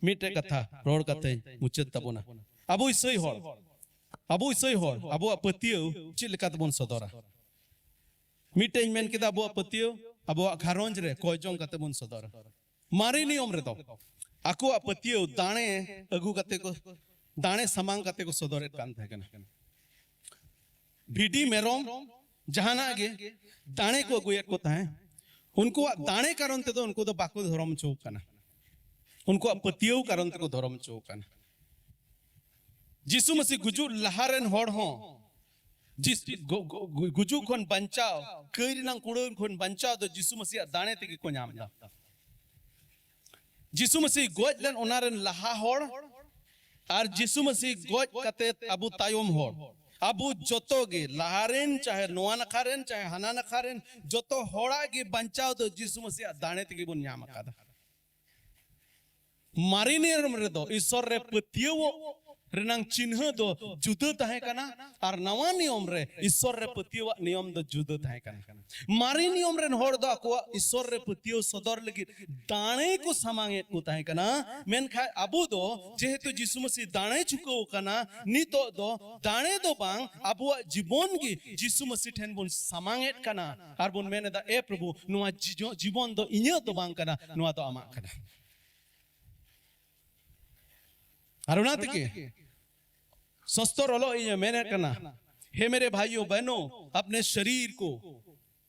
मिटे कथा रोड कथे मुचत तबोना अबो इसई होड़ अबो पतियो चिल लेका तबोन सदरा मिटे मेन केदा अबो पतियो अबो घारोंज रे कोयजोंग कते बोन सदरा मारे नियम रे तो आको पतियो दाणे अगु कते को दाणे समांग कते को सदरे कान था कना भिडी मेरोम जहाना गे दाणे को अगुयत को ताहे उनको दाणे कारण ते तो उनको तो बाको धर्म चौक कना उनको पतियो कारण ते को धर्म चौक कना जिसु मसीह गुजु लहारन होड़ हो जिस गुजु खन बंचाओ कई नंग कुड़न खन बंचाओ तो जिसु मसीह दाणे ते को नाम दा जिसु मसीह गोज लन ओनारन लहा होड़ और जिसु मसीह गोज कते अबु तायम होड़ अबु जोतो गे लहारेन चाहे नोआ नखारेन चाहे हना नखारेन जोतो होड़ा गे बंचाओ तो जिसु मसीह दाणे ते बोन नाम कादा मारिनेर रे दो ईश्वर रे पतियो रेनांग चिन्ह दो जुदा ताहे कना और नवा नियम रे ईश्वर रे पतियो नियम दो जुदा ताहे कना मारी नियम रे होड़ दो को ईश्वर रे पतियो सदर लगी दाणे को समांगे को ताहे कना मेन खा अबु दो जेहेतु यीशु मसीह दाणे चुको कना नितो दो दाणे दो बांग अबु जीवन की यीशु मसीह ठेन बोन समांगे कना और बोन मेने दा ए प्रभु नुआ जीवन दो इन्य दो बांग कना नुआ दो आमा कना अरुणात के सस्तर लो ये मैंने करना हे मेरे भाइयों बहनों अपने शरीर को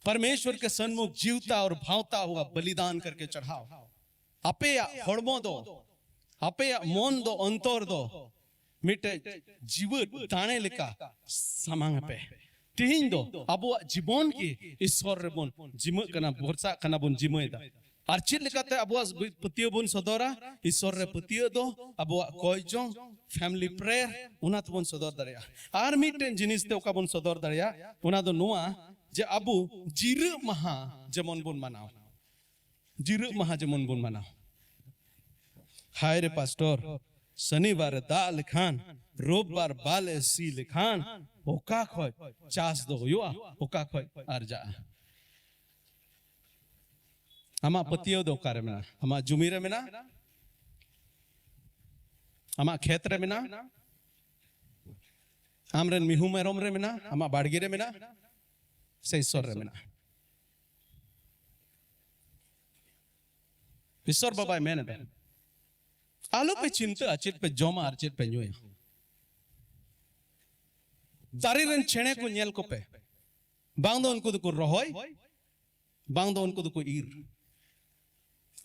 परमेश्वर के सन्मुख जीवता और भावता हुआ बलिदान करके चढ़ाओ अपे हड़मो दो अपे मोन दो अंतर दो मिटे जीवन दाने लिखा समांग पे तीन दो अब जीवन की ईश्वर बोन जिम करना भरोसा करना बोन जिमेदा और चित लेकाते अबुआ पतियो बोन सदरा ईश्वर रे पतियो दो अबुआ कोयजों फैमिली प्रेयर उना तो बोन सदर दरिया और मिटेन जिनिस ते ओका बोन सदर दरिया उना दो नुआ जे अबु जिरु महा जेमन बोन मनाओ जिरु महा जेमन बोन मनाओ हाय रे पास्टर शनिवार दा लिखान रोबबार बाले सी लिखान ओका खोय चास दो युवा ओका खोय अर्जा हमा पतियो दो कार्य में हमा जुमीरे में ना हमा क्षेत्र में ना हमरे मिहु में रोमरे में ना हमा बाड़गिरे में ना से ईश्वर में ना ईश्वर बाबा मैंने बहन आलो पे चिंता अचित पे जोमा अर्चित पे न्यूया दारी रन छेने को न्यल को पे बांग दो उनको तो को रोहय बांग दो उनको तो को ईर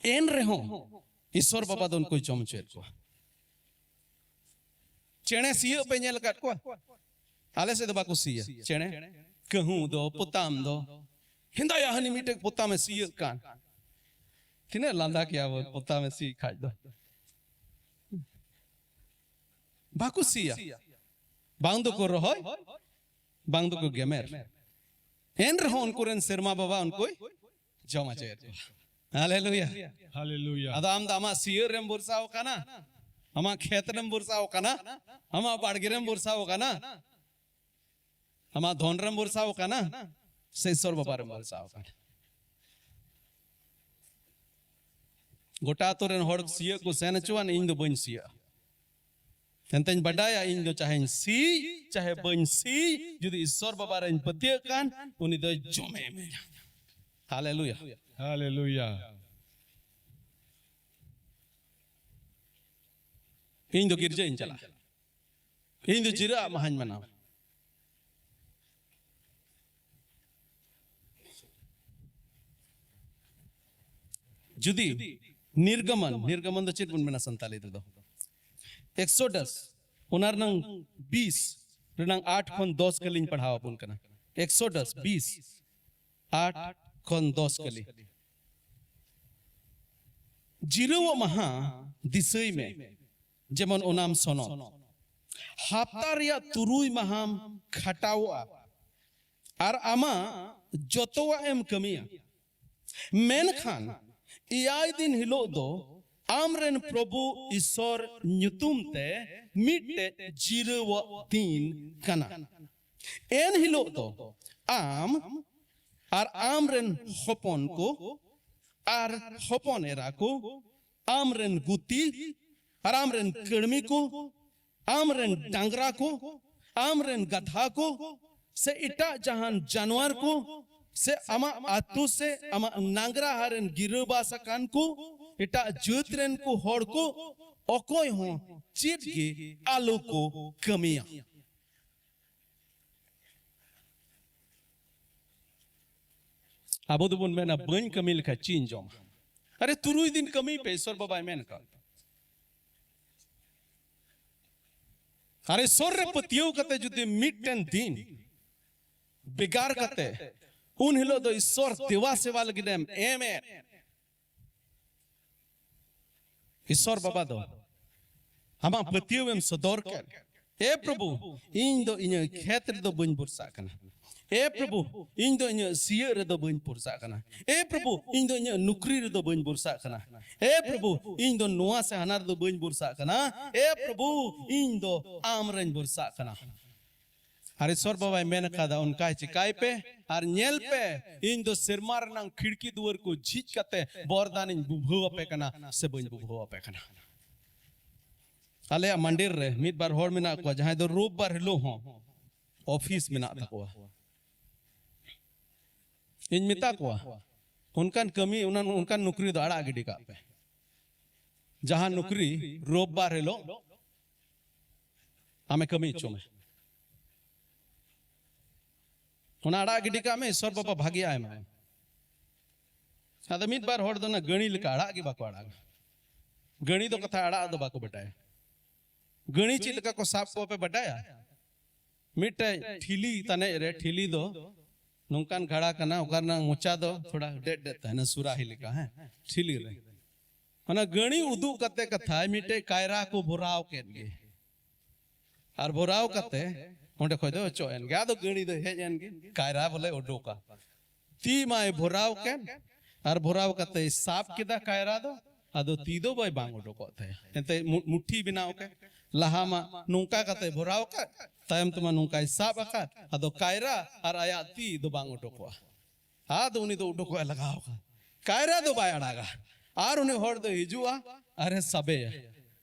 एन रहो ईश्वर बाबा दो उनको चमचेर को चेणे सियो पे नेल काट को आले से दो बाको सिया चेणे कहूं दो पुताम दो हिंदा या हनी मीटे पुता में सियो कान किने लांदा किया वो पुता में सी खाज दो बाको सिया बांग दो को रहो बांग दो को गेमेर एन रहो उनको रन शर्मा बाबा उनको जमा चेर हालेलुया हालेलुया अदाम दामा सियर रेम बुरसाओ काना हमा क्षेत्रम बुरसाओ काना हमा बाड़गिरम बुरसाओ काना हमा धोनरम बुरसाओ काना सेसर बाबारम बुरसाओ काना गोटा तो रेन होड़ सिया को सेन चुआन इन दो बन सिया तंतन बडाया इन दो चाहे सी चाहे बन सी जुदी ईश्वर बाबारन पतिय कान उनी दो जोमे में हालेलुया हालेलुया इन दो गिरजा इन चला इन दो जिरा महान मना जुदी निर्गमन दो चिरपुन में संताली दो एक्सोडस उनार नंग 20 रनंग 8 खन 10 कलिंग पढ़ाओ अपन कना एक्सोडस 20 8 खन 10 कली जिरो महा दिसई में जेमन ओनाम सोनो हफ्ता रिया तुरुई महाम खटावा और आमा जोतोवा एम कमिया मेनखान इयाय दिन हिलो दो आमरेन प्रभु ईश्वर न्युतुम ते मिटे जिरो दिन कना एन हिलो दो आम और आमरेन होपन को और होपन एरा को आमरेन गुती और आमरेन कर्मी को, आमरेन डांगरा को, आमरेन गधा को, से इटा जहान जानवर को, से अमा आतु से अमा नांगरा हरन गिरबा सकान को, इटा जोतरेन को होड़ को, ओकोय हो चीट गे आलो को कमिया। अबो दुबुन में ना बन कमिल का चीन जोम। अरे तुरुई दिन कमी पे ईश्वर बाबा में का। अरे सोरे पतियों कते जुदे मिटन दिन बिगाड़ कते उन हिलो दो ईश्वर देवा सेवा लगी देम एमे ईश्वर बाबा दो हमा पतियों में सदोर कर ए प्रभु इन दो इन क्षेत्र दो बन बुरसा करना ए प्रभु इन दो इन सियर रे दो बन बुरसा करना ए प्रभु इन दो इन नुकरी रे दो बन बुरसा करना ए प्रभु इन दो नुआ से हनार दो बन बुरसा करना ए प्रभु इन दो आमरन बुरसा करना अरे स्वर बाबा मैंने कहा उनका चिकाई पे और नेल पे इन दो सिरमार नंग खिड़की दुआर को झीच करते बोरदान इन बुभुआ पे करना से बन बुभुआ पे करना अले मंदिर रे मित बार होड़ में ना को जहाँ दो रूप बार लो हो ऑफिस में ना था को इन मिता को उनका कमी उनका नौकरी दो आड़ा गिडी का पे जहाँ नौकरी रूप बार लो हमें कमी चुमे उन आड़ा गिडी का में ईश्वर बाबा भाग्य आए मैं आदमी बार होड़ दो ना गणी लिखा आड़ा की बाको आड़ा गणी तो कथा आड़ा दो बाको बताए गणी चिलका को साफ को पे बताया मिटे ठीली तने रे ठीली दो नुकान खड़ा करना उकार ना मुचा दो थोड़ा डेट देता है ना सुरा ही लिखा है ठीली रे मना गणी उदू कते कथा मिटे कायरा को भुराव के गे और भुराव कते उन्हें खोई दो चोयन क्या तो गणी दो है जान के कायरा बोले उडो का ती माय भुराव के और भुराव कते साफ किदा कायरा दो अदो तीदो बाय बांग उडो को थे एते मुट्ठी बिनाओ के लहामा नुका कते भुराव का तायम तुमा नुका साफ का अदो कायरा और आया ती दो बांग उडो को आदो उन्हीं दो उडो को लगाओ का कायरा दो बाय अड़ागा और उन्हें होड़ दो हिजुआ अरे सबे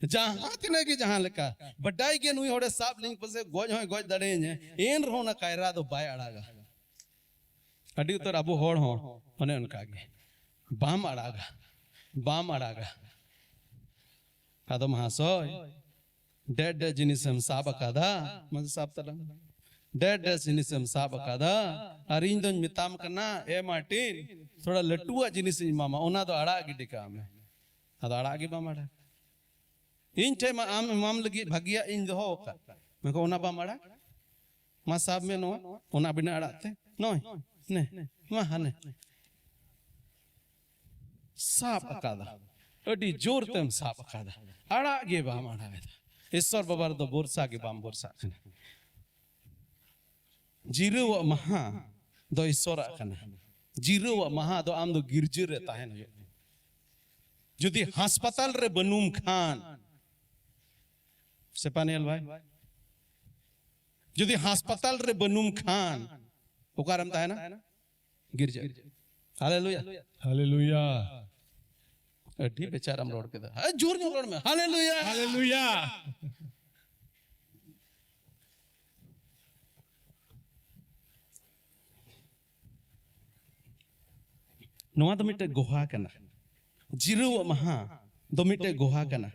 जहाँ तिने की जहाँ लिखा बटाई के नुई होड़े साफ लिंग पसे गोज होय गोज दड़े ने एन रहो ना कायरा दो बाय अड़ागा अड़ी उतर अबो होड़ हो उन्हें उनका गे बाम अड़ागा अदो महासोय डेड जिनिसम साब कादा मन साब तला डेड जिनिसम साब कादा अरिंद मिताम करना ए मार्टिन थोड़ा लट्टुआ जिनिस मामा ओना दो अड़ा गिडी का में अदो अड़ा गी बाम अड़ा इन टे माम लगी भागिया इन दो का मैं को ओना बाम अड़ा मा साब में नो ओना बिना अड़ाते नोय ने मा हने साब कादा अडी जोर तेम साब कादा अड़ा गे बाम अड़ा ईश्वर बाबा दो बोरसा के बाम बोरसा कना जीरो महा दो ईश्वर कना जीरो महा दो आम दो गिरजे रहता है ना जुदी अस्पताल रे बनुम खान से पानेल भाई जुदी अस्पताल रे बनुम खान उकारम ता है ना गिरजे हालेलुया हालेलुया अठी बेचारा हम रोड के दा जोर जोर रोड में हालेलुया हालेलुया नोआ दो मिटे गोहा कना जीरो महा दो मिटे गोहा कना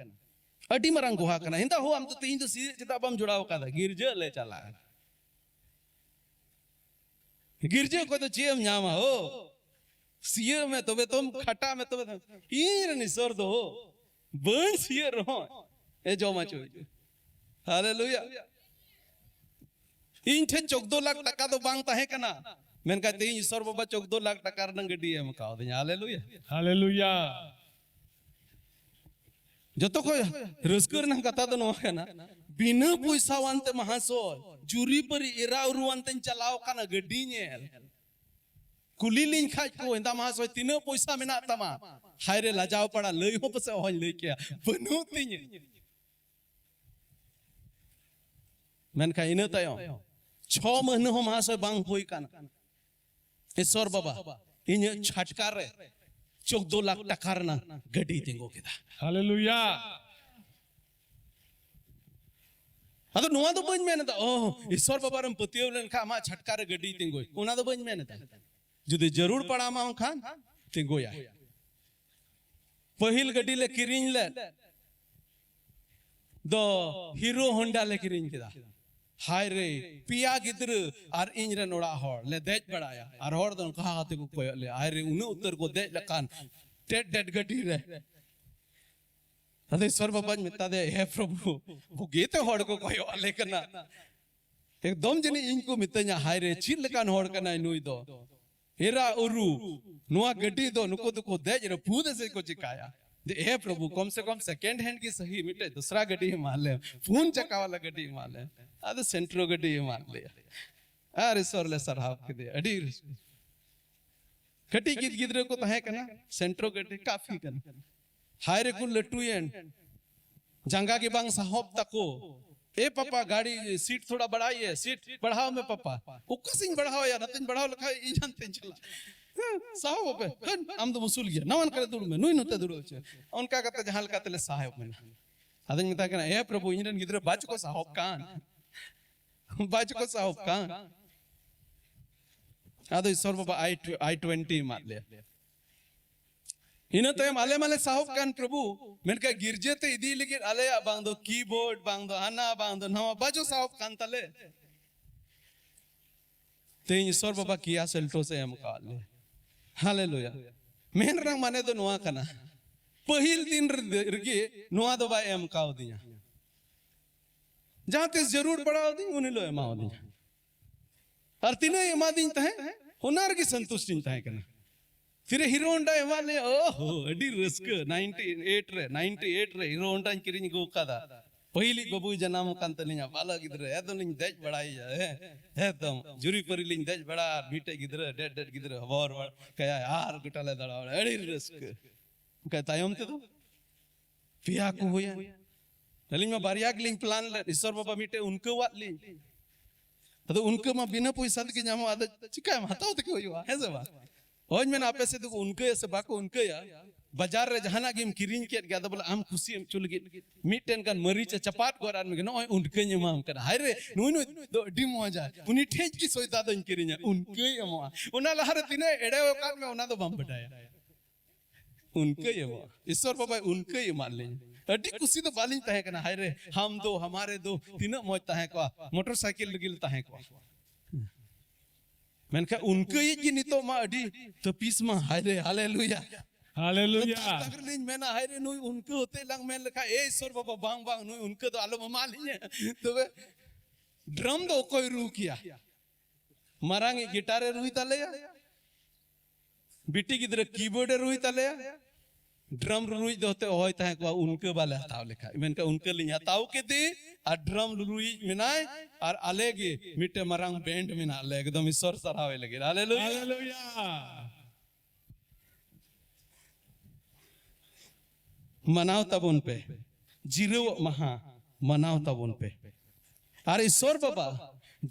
अडी मरंग गोहा कना हिंदा हो हम तो तीन तो सीधे चिता बम जुड़ाव का गिरजे ले चला गिरजे को तो चेम न्यामा हो सियर में तो तुम खटा में तो ईर निसर दो बन सियर हो ए जो मचो हालेलुया इन ठे 14 लाख टका तो बांग ताहे कना मेन कहते हैं ईश्वर बाबा 14 लाख टका रंग गड्डी है मकाओ दे हालेलुया हालेलुया जो तो कोई रस्कर ना कथा तो नो कना बिना पैसा वांते महासो जुरी पर इरा उरुवांते चलाओ कना गड्डी नेल कुलीलिन खाज को इंदा महासो तीनो पैसा में ना तमा हायरे लाजाओ पड़ा लई हो पसे होन ले के बनो तिने मेन का इने तयो 6 महीने हो महासो बांग होई काना ईश्वर बाबा इन छटकार रे 14 लाख टका ना गड्डी तिंगो केदा हालेलुया अदो नुआ दो बन मेन दा ओ ईश्वर बाबा रम पतियो लन खा मा छटकार गड्डी तिंगोय उना दो बन मेन दा जुदे जरूर पड़ा मा खान तिंगोया पहिल गड्डी ले किरिंग ले दो हीरो होंडा ले किरिंग किदा हाय रे पिया गिद्र आर इंज रे नोड़ा हर ले देज बड़ाया आर हर दन कहा हाथे को कोय ले हाय रे उने उत्तर को देज लकान टेट डेट गड्डी रे अदे ईश्वर बाबा मिता दे हे प्रभु वो गेते हर को कोय ले कना एकदम जनी इनको मित냐 हाय रे चिल लकान हर कना नुई दो हेरा उरु नुआ गड्डी दो नुको तो को देज रे फूद से को चिकाया हे प्रभु कम से कम सेकंड हैंड की सही मिटे दूसरा गड्डी मान ले फोन चक्का वाला गड्डी मान ले अद सेंट्रो गड्डी मान ले अरे सर ले सर हाफ के दे अडी खटी गिद गिदरे को तहे कना सेंट्रो गड्डी काफी कना हाय रे कुल लटुयन जंगा के बांग साहब तको ए पापा गाड़ी सीट थोड़ा बढ़ाइए सीट बढ़ाओ में पापा उकसिंग बढ़ाओ या नतिन बढ़ाओ लिखा ई जानते चला साहब पे हम तो वसूल गया नवन करे दुड़ में नुई नते दुड़ छे उनका कते जहाल कातले साहब में आदमी मिता कना ए प्रभु इंजन गिदरे बाज को साहब कान बाज को साहब कान आदो ईश्वर बाबा I-20 मार ले इना तो माले माले साहब कान प्रभु मेनका गिरजे ते इदी लगे आले बांग दो कीबोर्ड बांग दो आना बांग दो नवा बाजो साहब कान तले ते ईश्वर बाबा किया सेल्टो से हम काल ले हालेलुया मेन रंग माने तो नुआ कना पहिल दिन रगे नुआ दो बा एम काव दिया जहां तेस जरूर पड़ाओ दी उन्हें लो एमाओ दिया और तीनों एमा दिन तहे हुनर की संतुष्टि तहे कना फिर हीरो होंडा एमा ले ओहो अडी रिस्क 98 रे हीरो होंडा किरिंग को कादा पहिली बबू जनाम कांतलिया बाला गिदरे एदलिन देज बड़ाई है एकदम जुरी परिलिन देज बड़ा बीटे गिदरे डेड गिदरे हवर कया यार गुटाले दड़ा अड़ी रिस्क कह तायम ते तो पिया को होया तलिन में बारिया लिंग प्लान ईश्वर बाबा मीटे उनको वात लिंग तो उनको में बिना पैसा के जामो आद चिका माताओ ते होयो है से बा होज में आपे से तो उनको से बाको उनको या बाजार रे जहाना गेम किरिंग के गया तो बोला हम खुशी हम चुल गे मिटन कान मरीच चपाट गोरान में नय उनके माम कर हाय रे नुई नुई दो डी मजा उनी ठेज की सोयता दन किरिंग उनके यमा उना लहर तिने एड़े ओकार में उना तो बम बटाया उनके यमा ईश्वर बाबा उनके मान ले अडी खुशी तो बालिन तहे कना हाय रे हम दो हमारे दो तीनों मौज तहे को मोटरसाइकिल गिल तहे को मेनका उनके ये नितो मा अडी तो पीस मा हाय रे हालेलुया हालेलुया अगर लिंज मेना हाय रे नुई उनके होते लंग में लिखा ए ईश्वर बाबा बांग बांग नुई उनके तो आलो मा लिये तो ड्रम दो कोई रू किया मरांगे गिटारे रुई तलेया बिटी गिदरे कीबोर्ड रुई तलेया ड्रम रुई दोते होय तहे को उनके वाले हताव लिखा मेनका उनके लिंज हताव के दे आ ड्रम रुई मिनाय और आलेगे मिटे मरांग बैंड मिना ले एकदम ईश्वर सरावे लगे हालेलुया हालेलुया मनाओ तब उन पे जीरो महा मनाओ तब उन पे अरे ईश्वर बाबा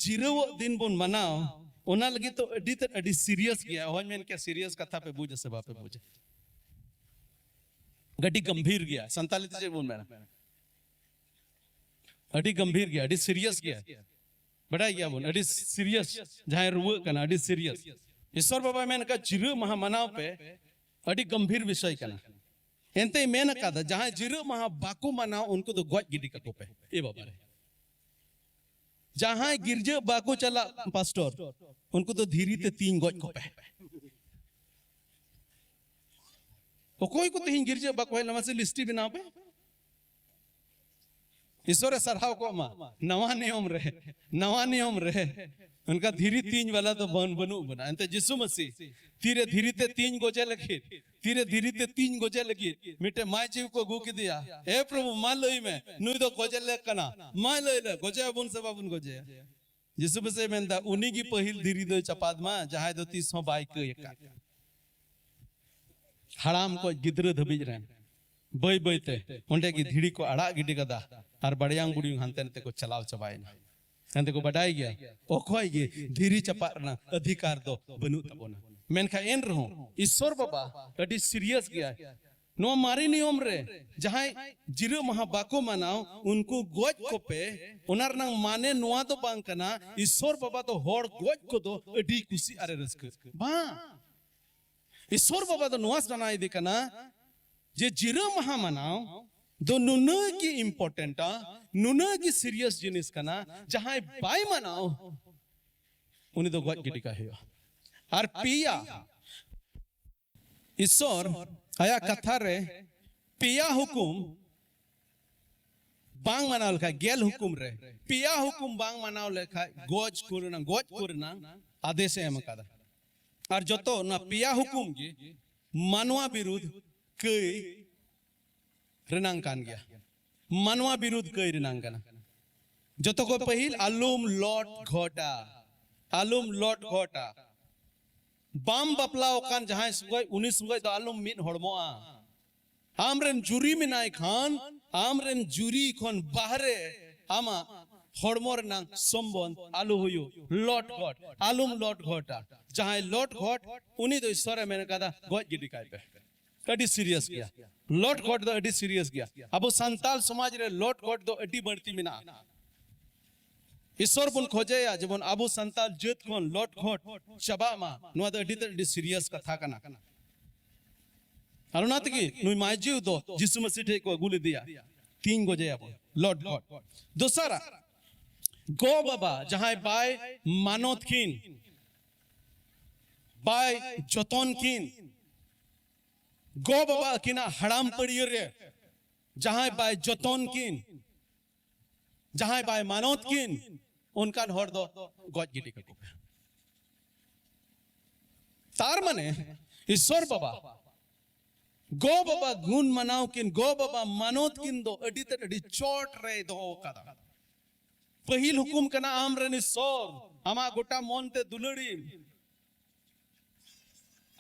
जीरो दिन बुन मनाओ ओना लगी तो अडी सीरियस गया होय में क्या सीरियस कथा पे बुझे से बापे बुझे गड्डी गंभीर गया 47 से बोल मेरा अडी गंभीर गया अडी सीरियस गया बड़ा गया बोल अडी सीरियस जहां रुआ कना अडी सीरियस ईश्वर बाबा मैंने कहा जीरो महा मनाओ पे अडी गंभीर विषय कना एंते मेन का जहां जीरो महा बाको मनाओ उनको तो गोज गिडी का पे ए बाबा रे जहां गिरजे बाको चला पास्टर उनको तो धीरी ते 3 गोज को पे कोई को तीन गिरजे बाको है से लिस्टी बिना पे ईश्वर सराव को मा नवा नियम रहे उनका धीरे 3 वाला तो बनू बना अंत यीशु मसीह धीरे धीरे ते 3 गोजे लगे धीरे धीरे ते 3 गोजे लगे मिटे माय जीव को गु के दिया हे प्रभु मान लई में नुई तो गोजे ले कना मान लई ले गोजे बुन से बाबुन गोजे यीशु मसीह मेंदा उनी की पहिल धीरे दो चपाद मा जहां दो 300 बाइक एका हराम को गिद्र धबिज रहे बई बईते ओंडे की धीड़ी को अड़ा गिडी कदा और बड़ियांग बुड़ी हांते नते को चलाव चबाय ना हंते को बडाई गया ओखवाई गे धीरी चपारना अधिकार दो बनु तबोना मेनखा एन रहो ईश्वर बाबा अडी सीरियस गया नो मारी नियम रे जहां जिरो महा बाको मनाओ उनको गोज को पे उनार नंग माने नुआ तो बांग कना ईश्वर बाबा तो होड़ गोज को दो अडी कुसी अरे रस्क बा ईश्वर बाबा तो नुआस बनाई दे कना जे जिरो महा मनाओ दो नुना की इम्पोर्टेंटा नुना की सीरियस जिनिस कना जहां बाय मनाओ उन्हें तो गोज गिटी का है और पिया ईश्वर आया कथा रे पिया हुकुम बांग मनाव लेखा गेल हुकुम रे पिया हुकुम बांग मनाव लेखा गोज करना आदेश एम कदा और जतो ना पिया हुकुम गे मानवा विरुद्ध कई रेनांग कान गया मानवा विरुद्ध कई रेनांग काना जतो को पहिल आलुम लॉट घोटा बाम बपलाव कान जहां सुगय उनी सुगय तो आलुम मिन हड़मोआ आमरेन जुरी मिनाय खान आमरेन जुरी खन बाहरे आमा हड़मोर नांग संबंध आलू हुयो लॉट घोट आलुम लॉट घोटा जहां लॉट घोट उनी तो ईश्वर मैंने कहा गोज गिटी काय पे अडी सीरियस गया लॉट घोट दो अडी सीरियस गया अब संताल समाज रे लॉट घोट दो अडी बढ़ती मिना ईश्वर बुन खोजे या जबन अबु संताल जत कोन लॉट घोट चबा मा नुआ दो अडी सीरियस कथा कना अरुणात की नुई माइजिउ दो जिसु मसीह ठे को गुली दिया तीन गोजे अब लॉट घोट दूसरा गो बाबा जहां बाय मानोत किन बाय जतन किन गो बाबा किना हड़ाम पड़ियो रे जहां बाय जतन किन जहां बाय मानोत किन उनका हर दो गोज गिटी का तार माने ईश्वर बाबा गो बाबा गुण मनाव किन गो बाबा मानोत किन दो अडी ते अडी चोट रे दो कदा पहिल हुकुम कना आम रे ईश्वर आमा गोटा मन ते दुलड़ी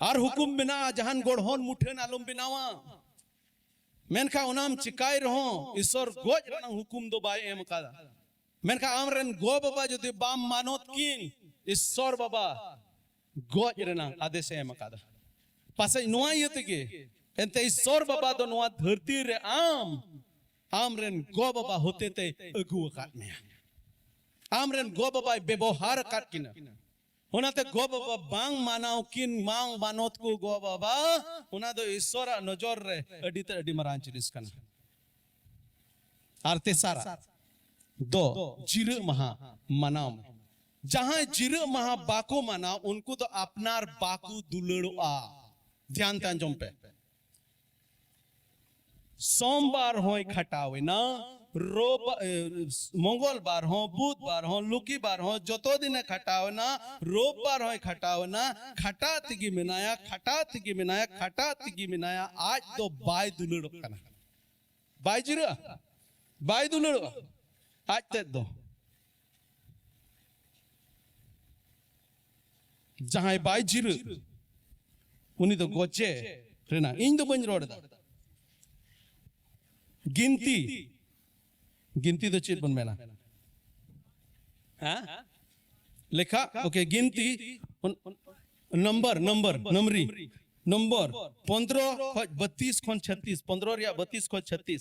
और हुकुम बिना जहान गोड़हन मुठेन आलम बिनावा मेनखा उनाम चिकाय रहो ईश्वर गोज रना हुकुम दो बाय एम कदा मेनखा आमरेन गो बाबा जदि बाम मानोत किन ईश्वर बाबा गोज रना आदेश एम कदा पासे नुआ यते के एंते ईश्वर बाबा दो नुआ धरती रे आमरेन गो बाबा होते ते अगु काट में आमरेन गो बाबा व्यवहार काट किना उनाते गो बाबा बांग मानाव किन मांग मानोत को गो बाबा उना दो ईश्वर नजर रे अडी ते अडी मरान जिनिस कना आर तेसारा दो जिरे महा मनाव जहां जिरे महा बाको मनाव उनको तो अपनार बाकू दुलड़ोआ ध्यान तान जम पे सोमवार होय खटावे ना रोब मंगलवार हो बुधवार हो लुकीवार हो जतो दिन खटाव ना रोबवार हो खटाव ना खटा तिगी मिनाया आज तो बाय दुलड़ कना बाय जिरा बाय दुलड़ आज ते दो जहां बाय जिर उनी तो गोचे रेना इन तो बन रोड दा गिनती तो चेत बन मेना हाँ लेखा ओके गिनती नंबरी 15 32 खन 36 15 या 32 खन 36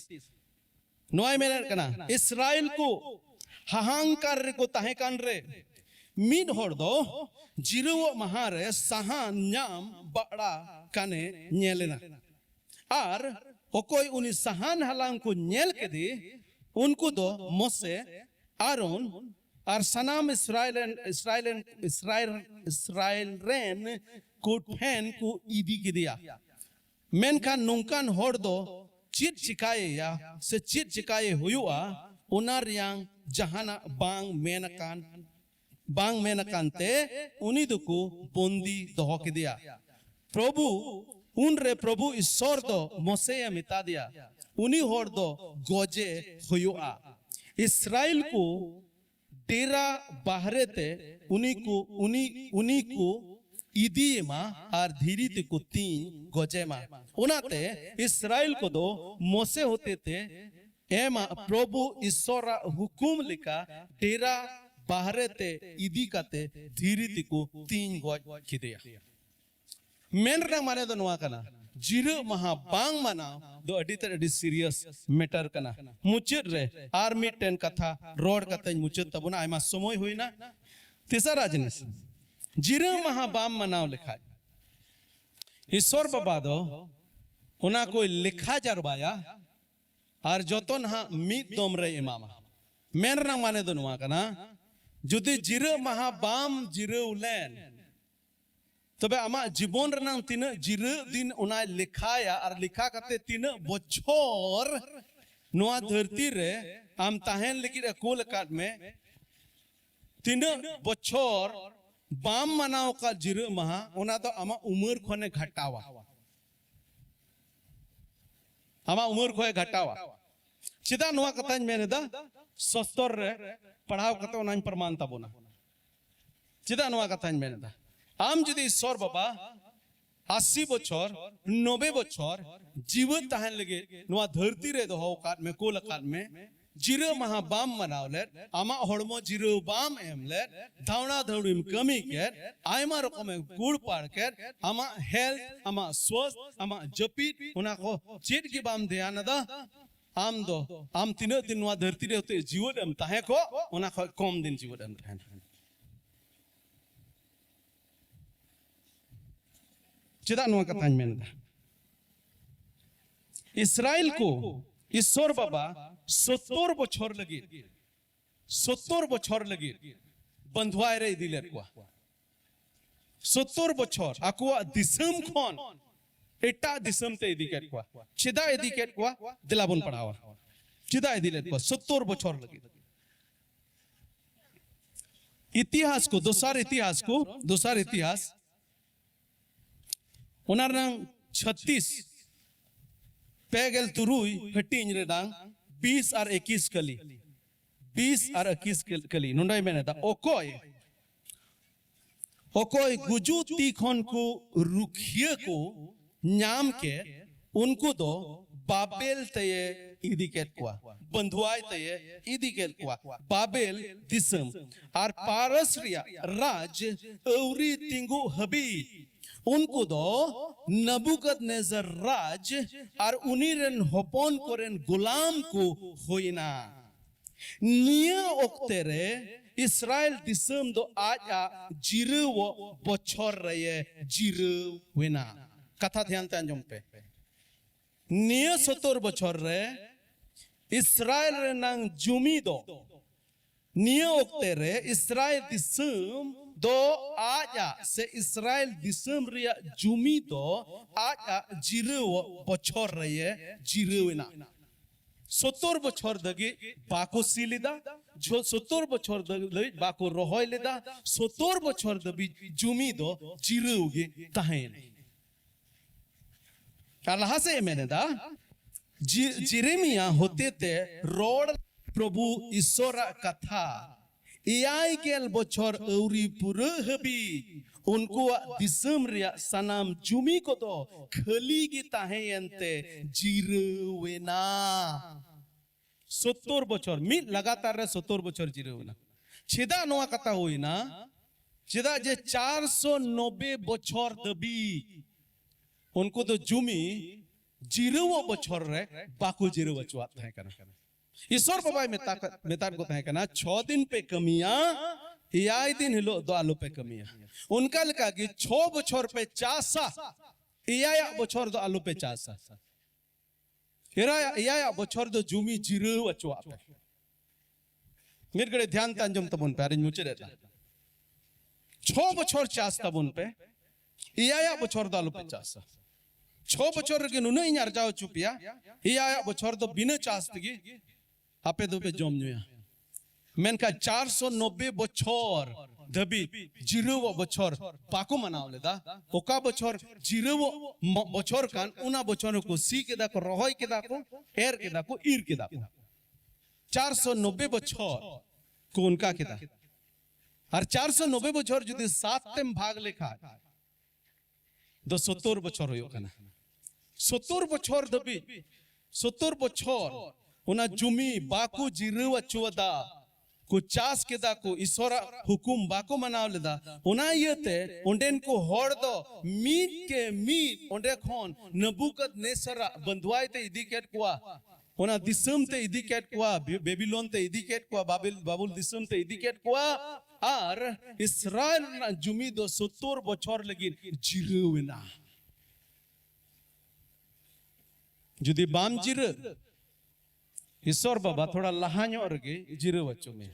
नोय मेना कना इस्राएल को हाहांकार रे को ताहे कान रे मिद होड़ दो जिरो महारे सहान न्याम बड़ा काने नेलेना आर ओकोई उनी सहान हलांग को नेल के दे उनको दो मोसे आरोन और सनाम इस्राएल को फैन को ईदी के दिया मेनखान नुंकान होड़ दो चिट चिकाए या से चिट चिकाए हुआ उनार यांग जहाना बांग मेनकान ते उनी दुको बंदी दोहो के दिया प्रभु प्रभु ईश्वर दो मोसे मिता दिया उनी होड़ दो गोजे हुआ इस्राएल को डेरा बाहरे ते उनी को ईदी मा और धीरी ते को 3 गोजे मा उनाते इस्राएल को दो मोसे होते थे एमा प्रभु ईश्वर हुकुम लिखा डेरा बाहरे ते ईदी काते धीरी ते को 3 गोज खिदिया मेन रंग माने तो नुआ कना जिरो महा बांग मनाव दो अडी सीरियस मैटर कना मुचद रे आर्मी टेन कथा रोड कथा मुचद तबुना आयमा समय हुईना तीसरा जिनिस जिरो महा बाम मनाव लिखा ईश्वर बाबा दो उना कोई लिखा जरबाया और जोतन हा मीत दोम रे इमामा मेन रंग माने दो नुआ कना जुदी जिरो महा बाम जिरो उलेन तबे आमा जीवन रंग तीन जिरो दिन उना लिखाया और लिखा करते तीन बछोर नुआ धरती रे आम ताहेन लेकिन कोल काट में तीन बछोर बाम मनाव का जिरो महा उना तो आमा उम्र खोने घटावा आमा उम्र खोए घटावा चिदा नुआ कथा मेने दा सस्तर रे पढ़ाव कतो नाइन प्रमाण तबोना चिदा नुआ कथा मेने दा आम जुदी ईश्वर बाबा 80 बछर 90 बछर जीवित ताहन लगे नुआ धरती रे दो काट में कोल काट में जिरो महा बाम मनावले आमा हड़मो जिरो बाम एमले धावना धौड़ीम कमी के आयमा रकम गुड़ पाड़ के आमा हेल्थ आमा स्वस्थ आमा जपीट उना को चेट की बाम ध्यान दा आम दो आम तीनों दिन नुआ धरती रे होते जीवन एम ताहे को उना को कम दिन जीवन एम ताहे चिदा नुआ कथा मेनदा इस्राएल को ईश्वर बाबा 70 बछर लगी 70 बछर लगी बंधुआय रे दिले को 70 बछर आकुआ दिसम खन एटा दिसम ते इदिकेट को चिदा इदिकेट को दिलाबन पढ़ावा चिदा इदिले को 70 बछर लगी इतिहास को दोसर इतिहास उनार रंग 36 पेगल तुरुई हटिंग रे डांग 20 और 21 कली 20 और 21 कली नुंडाई मैंने था ओकोय गुजू तीखन को रुखिए को नाम के उनको दो बाबेल तये इदिकेट को बंधुआय तये इदिकेट को बाबेल दिसम और पारस रिया राज औरी तिंगु हबी उनको दो नबुकदनेजर राज और उनीरन होपोन कोरेन गुलाम को होइना निया ओक्तेरे इस्राएल दिसम दो आजा जिरु वो बछर रहे जिरु वेना कथा ध्यान ते अंजम पे निया 70 बछर रे इस्राएल रे नांग जुमी दो निया ओक्तेरे इस्राएल दिसम दो आजा से इस्राएल दिसम रिया जुमी दो आजा जिरु बछर रहे जिरुना 70 बछर दगी बाको सीलिदा जो 70 बछर दगी बाको रोहोय लेदा 70 बछर दबी जुमी दो जिरुगे ताहेन अल्लाह से मैंने दा जिरेमिया होते ते रोड प्रभु ईश्वर कथा इयाई केल बछर औरी पुरे हबी उनको दिसम रिया सनाम जुमी को तो खली की ताहेयंते जिरुवेना 70 बछर मिट लगातार रे 70 बछर जिरुवेना छेदा नोआ कथा होइना छेदा जे 490 बछर दबी उनको तो जुमी जिरुवो बछर रे बाको जिरुव चुआ थाय कना ईश्वर बाबा मेतार को थाय कना 6 दिन पे कमिया याय दिन हिलो दो आलो पे कमिया उनका लगा कि 6 बछर पे चासा याया बछर दो आलो पे चासा याया बछर दो जुमी जिरुव चुआ पे मिरगड़े ध्यान तांजम तबुन पे अरेंज मुचे रहता 6 बछर चास तबुन पे याया बछर दो आलो पे चासा 6 बछर के नुने इनार जाओ चुपिया याया बछर दो बिना चास तगी आपे दो पे जम नुया मेन का 490 बछर दबी जिरुव बछर पाको मनाव लेदा ओका बछर जिरुव बछर कान उना बछर को सी के दा को रोहोय के दा को एर के दा को ईर के दा को 490 बछर को उनका के दा और 490 बछर जुदी 7 तेम भाग लेखा दो 70 बछर होयो कना 70 बछर दबी 70 बछर उना जुमी बाकू जिरुव चुवदा को चास केदा को ईश्वर हुकुम बाको मनाव लेदा ओना इयते ओंडेन को होड़ दो मीट के मीट ओंडे खोन नबुकदनेसर बंधुआई ते इदी केट कुआ ओना दिसम ते इदी केट कुआ बेबीलोन ते इदी केट कुआ बाबुल दिसम ते इदी केट कुआ आर इस्राएल ना जुमी दो 70 बछर लगिन जिरवेना जुदी बाम जिर ईश्वर बाबा थोड़ा लहाño रगे जिरव वच्चो में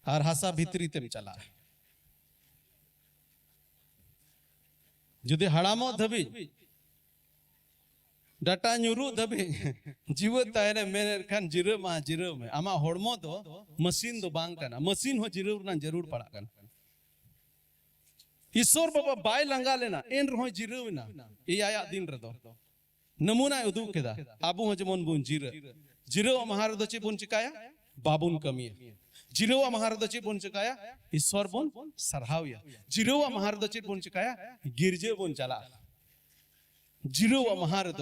और हासा भीतरी तेम चला जुदी हड़ामो धबी डाटा न्यूरू धबी जीवत तायने मेरे खान जिरव में आमा होड़मो दो मशीन दो बांग करना मशीन हो जिरव ना जरूर पड़ा करना ईश्वर बाबा बाय लंगा लेना इन रहो जिरव ना ये आया दिन रदो नमूना उदू केदा आबू हो जमन बुन जिरव महाराज चे बुन चिकाया बाबुन कमी जिरव महाराज चे बुन चिकाया ईश्वर बुन सरहाविया जिरव महाराज चे बुन चिकाया गिरजे बुन चला जिरव महाराज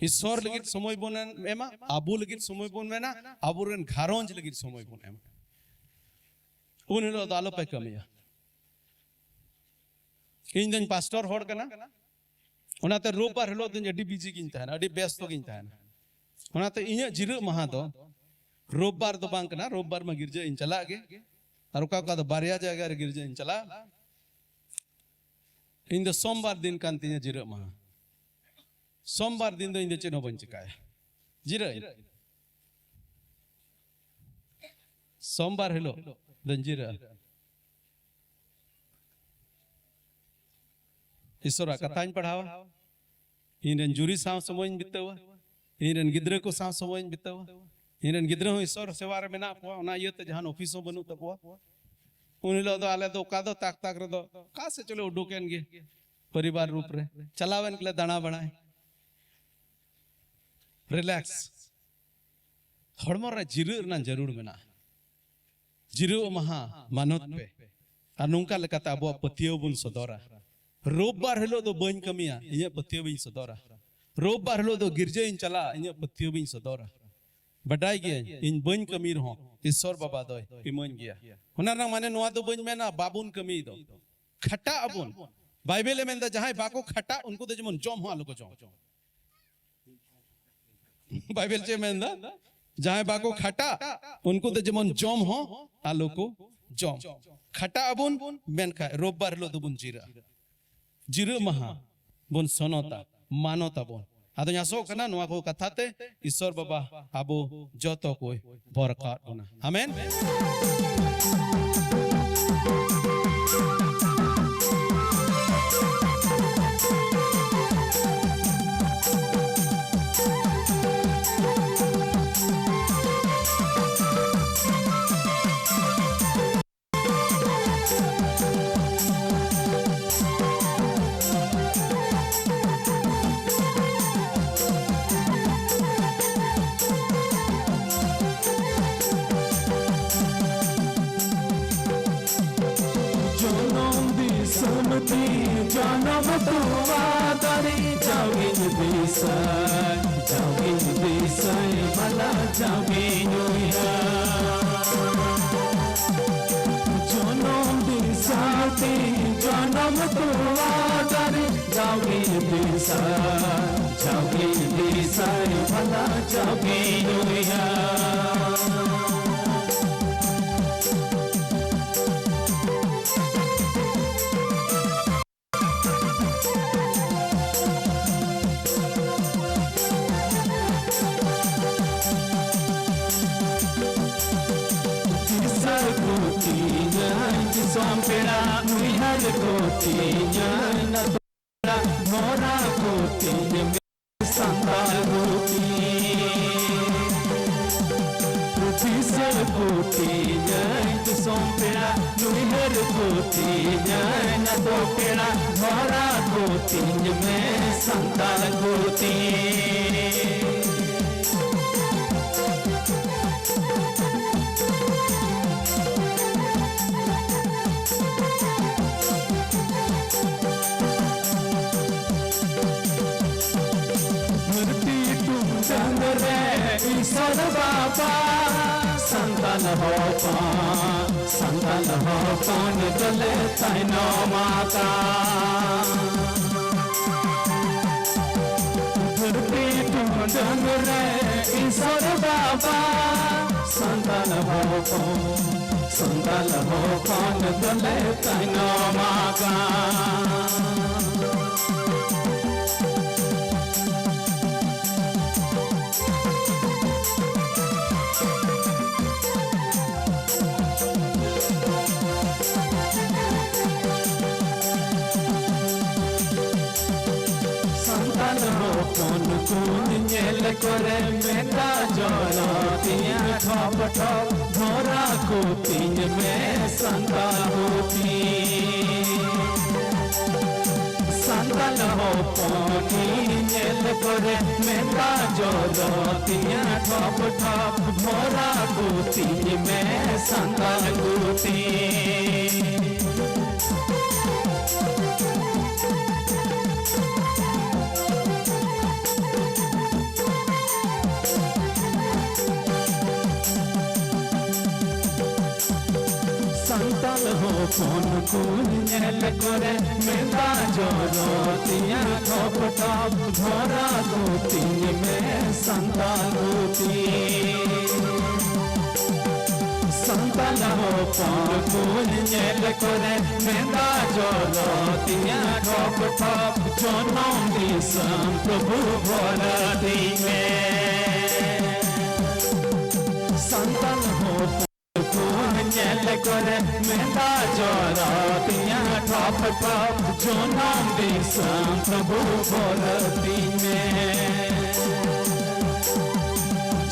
ईश्वर लगित समय बुन एमा आबू लगित समय बुन मेना आबुरन घारोंज लगित समय बुन एमा उन हिलो दालो पे कमिया इन दिन पास्टर होड़ कना ओनाते रोबबार हिलो दिन अडी बिजी गिन तहना अडी व्यस्त गिन तहना ओनाते इnya जिरव महा दो रोबबार दो बांग कना रोबबार में गिरजे इन चला गे और का दो बारिया जगह रे गिरजे इन चला इन दो सोमवार दिन कान तिnya जिरव महा सोमवार दिन दो इन दो चेनो बन चिकाय जिरव सोमवार हिलो दिन जिरव ईश्वर कथाñ पढ़ावा इनन जुरी साव समय बितावा इनन गिद्रे को साव समय बितावा इनन गिद्रे हो ईश्वर सेवा रे मेना को ओना इयते जहान ऑफिसो बनु तकवा उनिलो दो आले दो का दो ताक ताक रे दो का से चले उडुकेन गे परिवार रूप रे चलावन के दाना बनाए रिलैक्स हड़मो रे जिरु ना जरूर मेना जिरु महा मानत पे आ नुंका लेकाते अबो पतियो बुन सदोरा रोबबार हिलो दो बन कमिया इया पतियो बिन सदोरा रोबबार हिलो दो गिरजे इन चला इया पतियो बिन सदोरा बडाई गया इन बन कमीर हो ईश्वर बाबा दो इमन गया होना ना माने नोआ दो बन मेना बाबुन कमी दो खटा अबुन बाइबल में जहां बाको खटा उनको तो जमन जम हो आलो को जम बाइबल चे में जहां बाको खटा उनको तो जमन जम हो आलो को जम खटा अबुन मेन खा रोबबार हिलो दो बुन जीरा जिरु महा बुन सोनोता मानोता बुन आदो यासो कना नुआ को कथाते ईश्वर बाबा आबो जतो कोई बरकत बुना आमेन जानम तुवादारी जाविन दिसाय भला जाविन या जनम दिसाती जानम तुवादारी जाविन दिसाय भला जाविन या Sompera muihar kotinya na tora mora kotinya sandal koti Puthisar kotinya sompera muihar kotinya na tora mora kotinya me sandal koti ईश्वर बाबा संता संतान हो कौन दले तैनो माता धरती टुंडंग रे ईश्वर बाबा संतान हो कौन दले तैनो माता कौन कौन नेल करे मेरा जोरा तिया ठप ठप धोरा को तीन में संतान होती संतान हो पानी नेल करे मेरा जोरा तिया ठप ठप धोरा को तीन में संतान होती संतान हो कौन कौन नेल करे मेरा जोरो तिया ठप ठप धोरा दो तीन में संतान होती संतान हो कौन कौन नेल करे मेरा जोरो तिया ठप ठप जनम दिसम प्रभु भरती में संतान हो नेल करे मेरा जोरा तिया ठप ठप जनम दिसम प्रभु भरती में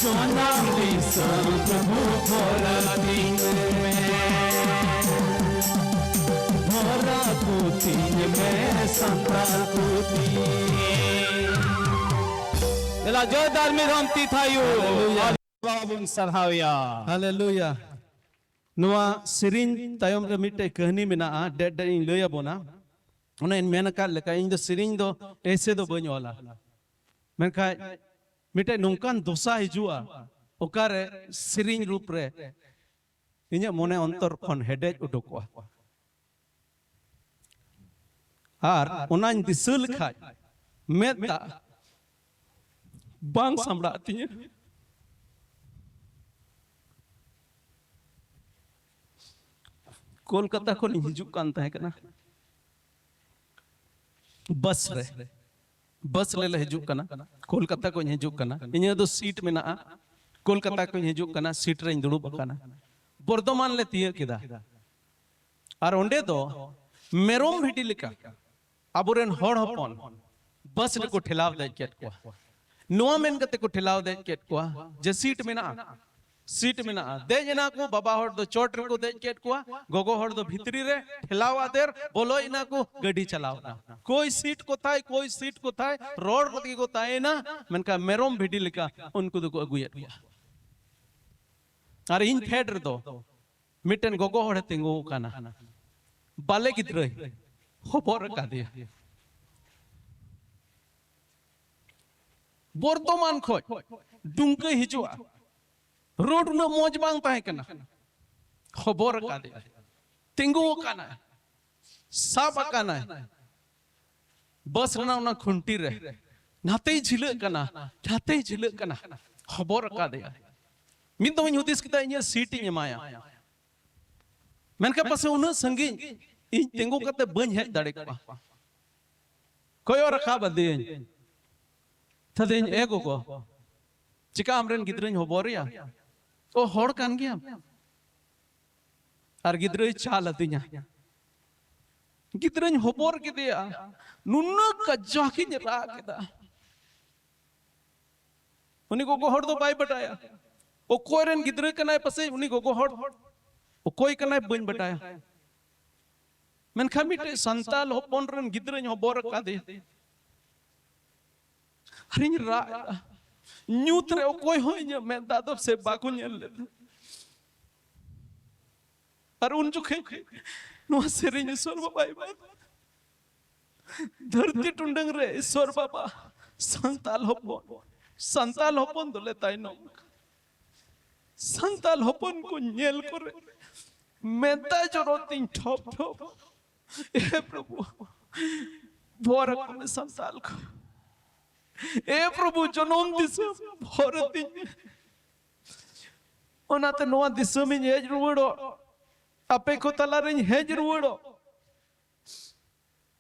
जनम दिसम प्रभु भरती में भरती में संताकुती एला जोरदार में रमती थायु बाबुन सरहाविया हालेलुया नुआ सिरिंज तायम रे मिटे कहानी मेना डेड डेड इन लया बोना उना इन मेना का लेका इन दो सिरिंज दो ऐसे दो बन वाला मेनखा मिटे नुकान दोसा हिजुआ ओकारे सिरिंज रूप रे इने मोने अंतर खन हेडेज उडुकवा आर उना इन दिसल खाय मेता बांग सामड़ा तिए कोलकाता को हिजुक कान तहे कना बस ले हिजुक कना कोलकाता को हिजुक कना इने दो सीट में ना कोलकाता को हिजुक कना सीट रे दुड़ुब कना बर्धमान ले तिय किदा आर ओंडे दो मेरोम भिटी लिका अबुरेन हड़ हपन बस ले को ठेलाव दे केट को नोआ मेन कते को ठेलाव दे केट को जे सीट में ना देजना को बाबा हड़ दो चोट रे को दे केट को गोगो हड़ दो भितरी रे ठेलावा देर बोलो इना को गाड़ी चलावना कोई सीट को थाय रोड को थाय ना मनका मेरोम भिडी लिका उनको दो को अगुयत अरे इन फेड रे दो मिटन गोगो हड़ तिंगो काना बाले गिद्रे होबर का दिया बर्तमान खोज डुंके हिजुआ रोड न मौज बांग ताहे कना खबर का दे तिंगु काना साब काना बस ना खुंटी रे नाते झिले कना खबर का दे मिन तो हुदिस किता इन सीट इन माया मेनका पासे उन संगी इन तिंगु कते बन हेज दाड़े का कोयो रखा बदे थदे एगो को चिका हमरेन गिद्रन होबोरिया ओ हड़ कान गया और गिद्रे चाल अतिया गिद्रन होबोर के दिया नुन्ना कज्जा की रा केदा उनी को हड़ दो बाय बटाया ओ कोरेन गिद्रे कनाय पसे उनी को हड़ ओ कोई कनाय बन बटाया मेनखा मिटे संताल होपन रन गिद्रन होबोर का दे हरिन रा न्यूत रे कोई होय मैं दादो से बाकु नेल पर उन जुखे नो सेरिन ईश्वर बाबा धरती टुंडंग रे ईश्वर बाबा संताल होपन दोले ताई नो संताल हपन को नेल करे मेदा जरोतिन ठप ठप ए प्रभु भोर को संताल को ए प्रभु जनम दिसम भोर दिन ओनाते नोआ दिसम इन हेज रुवड़ो आपे को तला रे हेज रुवड़ो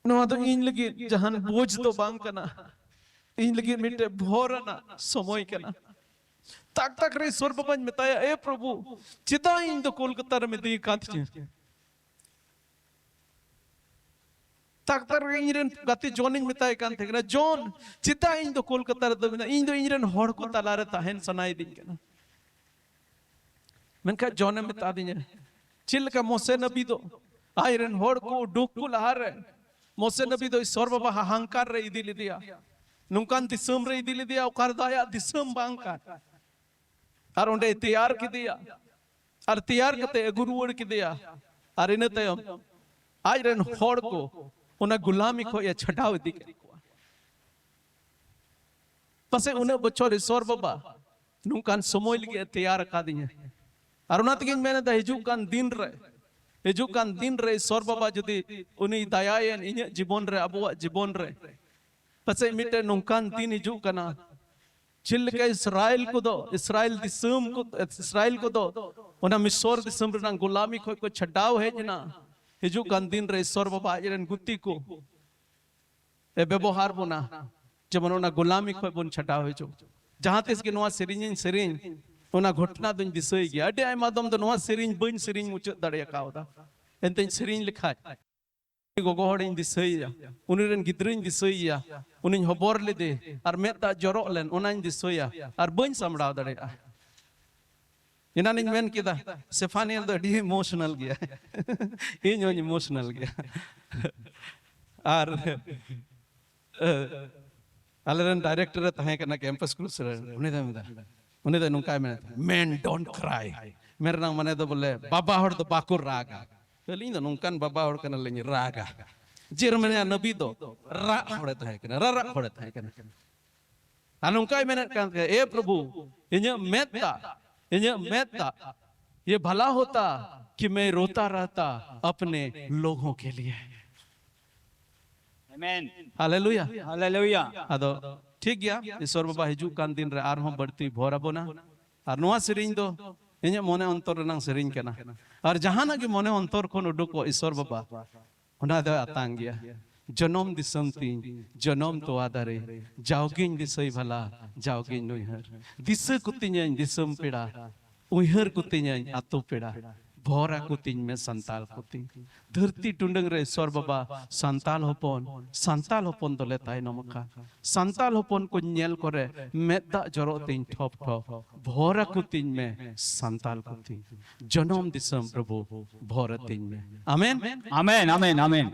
नोआ तो इन लगी जहान बोझ तो बांग कना इन लगी मिटे भोरना समय कना ताक ताक रे स्वर बाबा बताया ए प्रभु चिता इन तो कोलकाता रे में दी कांत छे ताक ताक रे इन गति जॉन इन बताया कांत थे ना जॉन चिता इन तो कोलकाता रे दो इन तो इन हड़ को तला रे ताहेन सनाई दिन कना मनका जॉन में बता दी चिल का मोसे नबी दो आयरन हड़ को डुकुल हार मोसे नबी दो स्वर बाबा अहंकार रे इदी लिदिया नुकान दिसम रे इदी लिदिया ओकार दाया दिसम बांका और उन्हें तैयार की दिया और तैयार करते गुरुवर की दिया और इन्हें तयम आज रन होड़ को उन्हें गुलामी को ये छटाव दी पसे उन्हें बच्चों रिसोर बाबा नुकान समोई लगे तैयार का दिए और उन्हें तक मैंने दा हिजुकान दिन रे सोर बाबा जुदी उन्हीं दयायन इन्हें जीवन रे अबुआ जीवन रे पसे मिटे नुकान दिन हिजुकाना चिल के इस्राएल को दो उन्हें मिसोर दिसम रे गुलामी को छटाव है जना हिजुकान दिन रे सोर बाबा आजरन गुत्ती को ए व्यवहार बोना जब उन्हें गुलामी को बोन छटाव है जो जहाँ तिस के नवा सिरिंज उन्हें घटना दुन दिसई गया अडे आय मादम दो नवा सिरिंज बन सिरिंज मुझे दड़िया का होता एंते सिरिंज लिखा गोगो हड़ इन दिसईया उनिरन गिद्रिन दिसईया उनिन हबर लेदे और मेता जरो लेन उनाइन दिसईया और बन समड़ाव दड़िया इना निन मेन किदा सेफानियल दो डी इमोशनल गया इन जो इमोशनल गया और अलरन डायरेक्टर तहे कना कैंपस क्रूज उन्हें तो नुका मैन डोंट क्राई मेरे नाम मने तो बोले बाबा हड़ तो बाकुर रागा तो नुकान बाबा हड़ कना लेनी रागा जेर मने नबी दो रा हड़े तहे कना रा हड़े तहे कना अनुका मैंने कहा ए प्रभु इन्हें मेता ये भला होता कि मैं रोता रहता अपने लोगों के लिए आमेन हालेलुया हालेलुया अदो ठीक गया ईश्वर बाबा हिजू कान दिन रे आर हों बढ़ती भोरा बोना और नवा सिरिंज दो इन्हें मोने अंतर रंग सिरिंज केना और जहां ना कि मोने अंतर कोन उडुको ईश्वर बाबा उना दो आतांग गया जनम दिसम तीन जनम तो आदारे जाओगिन दिसई भला जाओगिन नोहर दिस कुतिन दिसम पेड़ा उहर कुतिन आतो पेड़ा भोरा कुतिन में संताल कुतिन धरती टुंडंग रे ईश्वर बाबा संताल होपन दोले ताई नमका संताल होपन को नेल करे मेदा जरो तीन ठप ठप भोरा कुतिन में संताल कुतिन जनम दिसम प्रभु भोरा तीन में आमेन आमेन आमेन आमेन